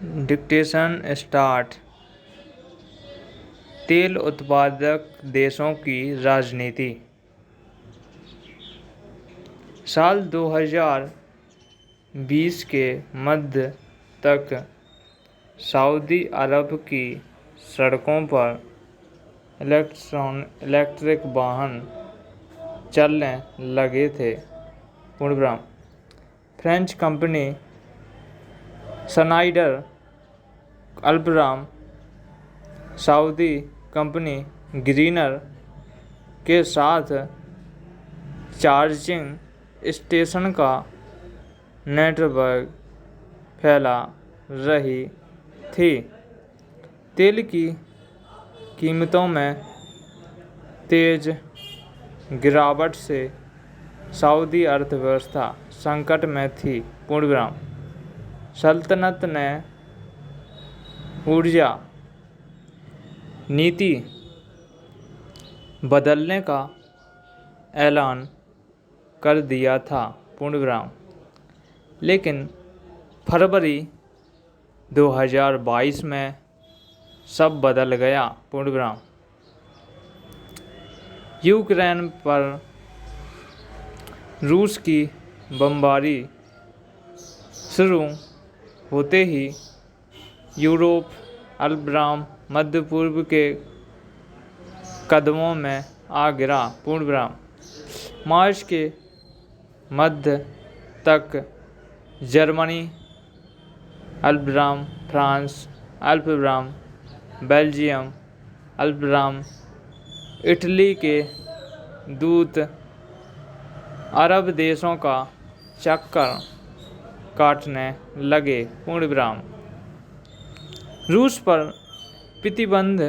Dictation start. तेल उत्पादक देशों की राजनीति। साल 2020 के मध्य तक सऊदी अरब की सड़कों पर इलेक्ट्रिक वाहन चलने लगे थे। पूर्णविराम। फ्रेंच कंपनी स्नाइडर अल्पविराम सऊदी कंपनी ग्रीनर के साथ चार्जिंग स्टेशन का नेटवर्क फैला रही थी। तेल की कीमतों में तेज गिरावट से सऊदी अर्थव्यवस्था संकट में थी। पूर्णविराम। सल्तनत ने ऊर्जा नीति बदलने का ऐलान कर दिया था। पूर्णविराम। लेकिन फरवरी 2022 में सब बदल गया। पूर्णविराम। यूक्रेन पर रूस की बमबारी शुरू होते ही यूरोप अल्पविराम मध्य पूर्व के कदमों में आ गिरा। पूर्णविराम। मार्च के मध्य तक जर्मनी अल्पविराम, फ्रांस अल्पविराम, बेल्जियम अल्पविराम, इटली के दूत अरब देशों का चक्कर काटने लगे। पूर्णविराम। रूस पर प्रतिबंध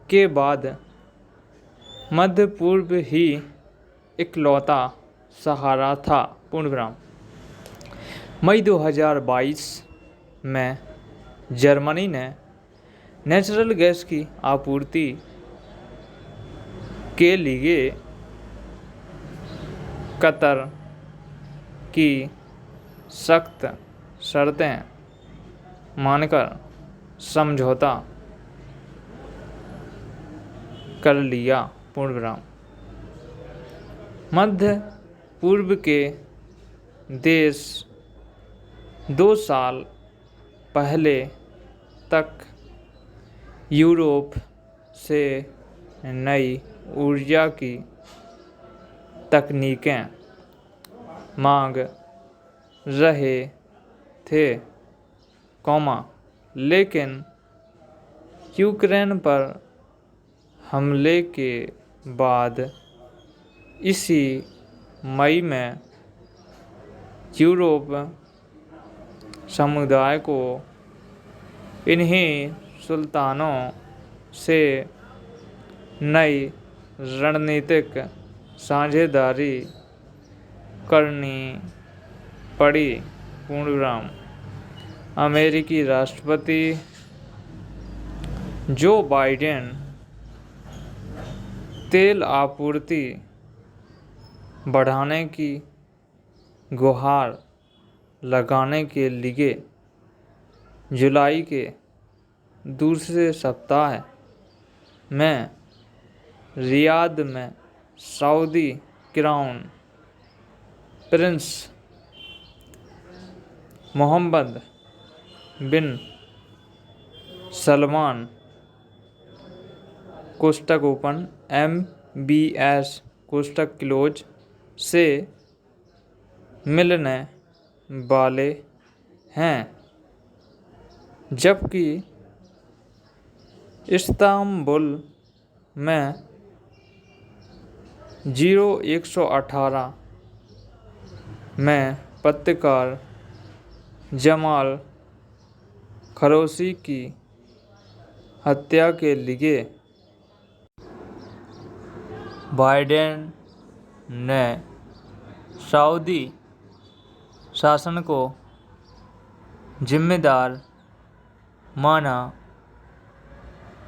के बाद मध्य पूर्व ही इकलौता सहारा था। पूर्णविराम। मई 2022 में जर्मनी ने नेचुरल गैस की आपूर्ति के लिए कतर की सख्त शर्तें मानकर समझौता कर लिया। पूर्णविराम। मध्य पूर्व के देश 2 साल पहले तक यूरोप से नई ऊर्जा की तकनीकें मांग रहे थे, लेकिन यूक्रेन पर हमले के बाद इसी मई में यूरोप समुदाय को इन्हीं सुल्तानों से नई रणनीतिक साझेदारी करनी पड़ी। पूर्णविराम। अमेरिकी राष्ट्रपति जो बाइडेन तेल आपूर्ति बढ़ाने की गुहार लगाने के लिए जुलाई के दूसरे सप्ताह में रियाद में सऊदी क्राउन प्रिंस मोहम्मद बिन सलमान ओपन MBS क्लोज से मिलने वाले हैं, जबकि इस्तांबुल में 0118 में पत्रकार जमाल खशोगी की हत्या के लिए बाइडेन ने सऊदी शासन को जिम्मेदार माना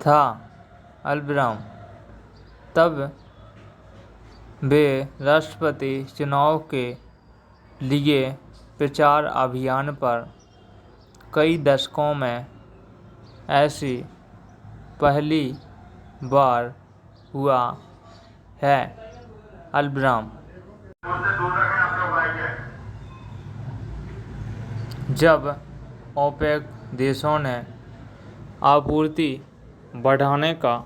था। अल्पविराम। तब वे राष्ट्रपति चुनाव के लिए प्रचार अभियान पर कई दशकों में ऐसी पहली बार हुआ है। अल्बराम, जब ओपेक देशों ने आपूर्ति बढ़ाने का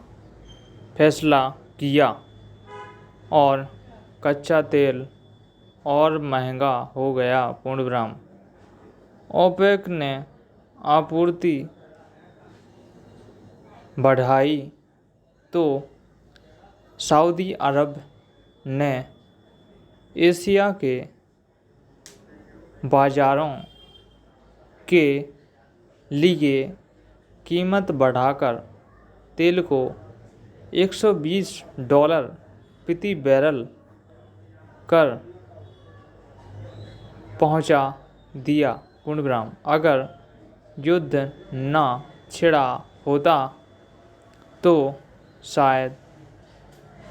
फैसला किया और कच्चा तेल और महंगा हो गया। पूर्णविराम। ओपेक ने आपूर्ति बढ़ाई तो सऊदी अरब ने एशिया के बाज़ारों के लिए कीमत बढ़ाकर तेल को $120 प्रति बैरल कर पहुंचा दिया। पूर्णविराम। अगर युद्ध न छिड़ा होता तो शायद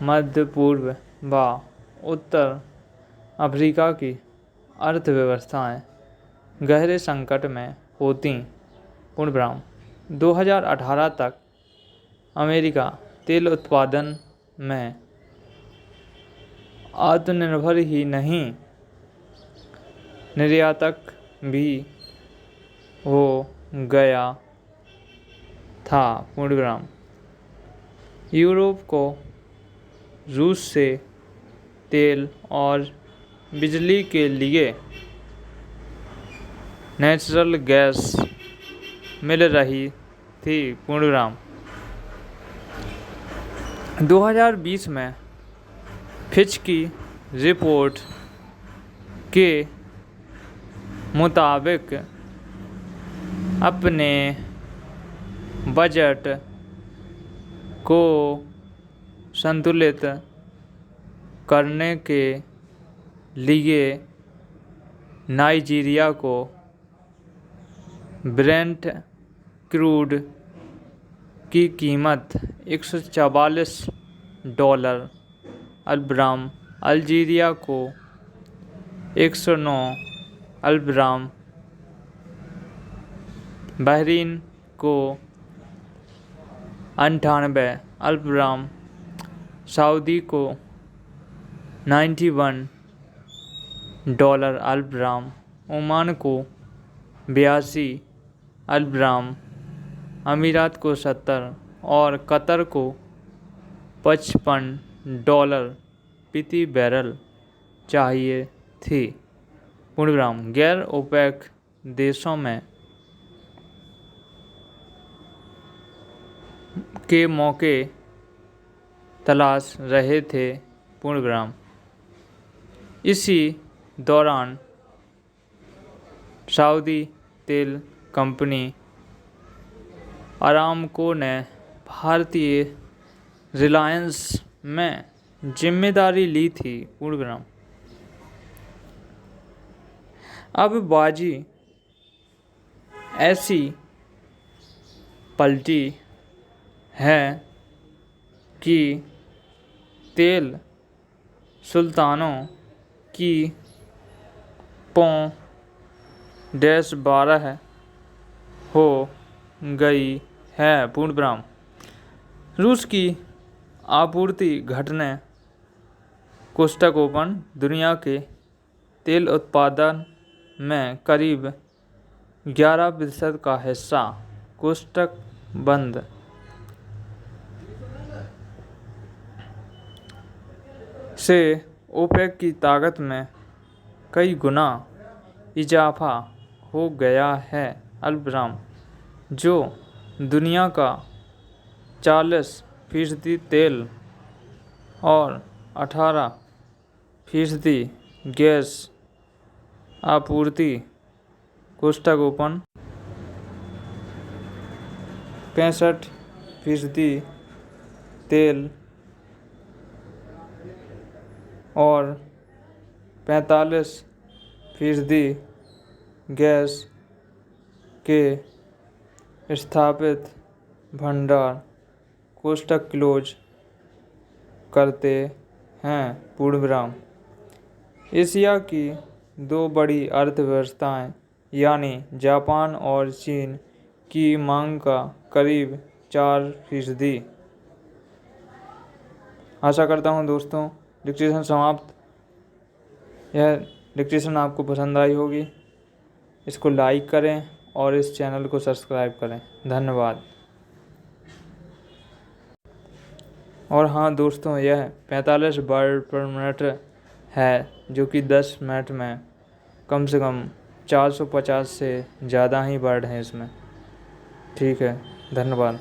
मध्य पूर्व व उत्तर अफ्रीका की अर्थव्यवस्थाएं गहरे संकट में होती। पूर्णविराम। 2018 तक अमेरिका तेल उत्पादन में आत्मनिर्भर ही नहीं, निर्यातक भी हो गया था। पूर्णविराम। यूरोप को रूस से तेल और बिजली के लिए नेचुरल गैस मिल रही थी। पूर्णविराम। 2020 में फिच की रिपोर्ट के मुताबिक अपने बजट को संतुलित करने के लिए नाइजीरिया को ब्रेंट क्रूड की कीमत $144, अल्बराम अल्जीरिया को 109, अल्बराम बहरीन को 98, अल्बराम सऊदी को $91, अल्बराम ओमान को 82, अल्बराम अमीरात को 70 और कतर को $55 प्रति बैरल चाहिए थी। पूर्णविराम। गैर ओपेक देशों में के मौके तलाश रहे थे। पूर्णविराम। इसी दौरान सऊदी तेल कंपनी अरामको ने भारतीय रिलायंस में जिम्मेदारी ली थी। पूर्णविराम। अब बाजी ऐसी पलटी है कि तेल सुल्तानों की $12 हो गई है। पूर्णविराम। रूस की आपूर्ति घटने कोष्टकोपन दुनिया के तेल उत्पादन में करीब 11% का हिस्सा कोष्टक बंद से ओपेक की ताकत में कई गुना इजाफा हो गया है। अल्बराम, जो दुनिया का 40% तेल और 18% गैस आपूर्ति कोष्टकोपन 65% तेल और 45% गैस के स्थापित भंडार कोष्टक क्लोज करते हैं। पूर्णविराम। एशिया की दो बड़ी अर्थव्यवस्थाएं यानी जापान और चीन की मांग का करीब 4%। आशा करता हूँ दोस्तों डिक्टेशन समाप्त। यह डिक्टेशन आपको पसंद आई होगी। इसको लाइक करें और इस चैनल को सब्सक्राइब करें। धन्यवाद। और हाँ दोस्तों, यह 45 वर्ड पर मिनट है, जो कि 10 मिनट में कम से कम 450 से ज़्यादा ही वर्ड हैं इसमें। ठीक है, धन्यवाद।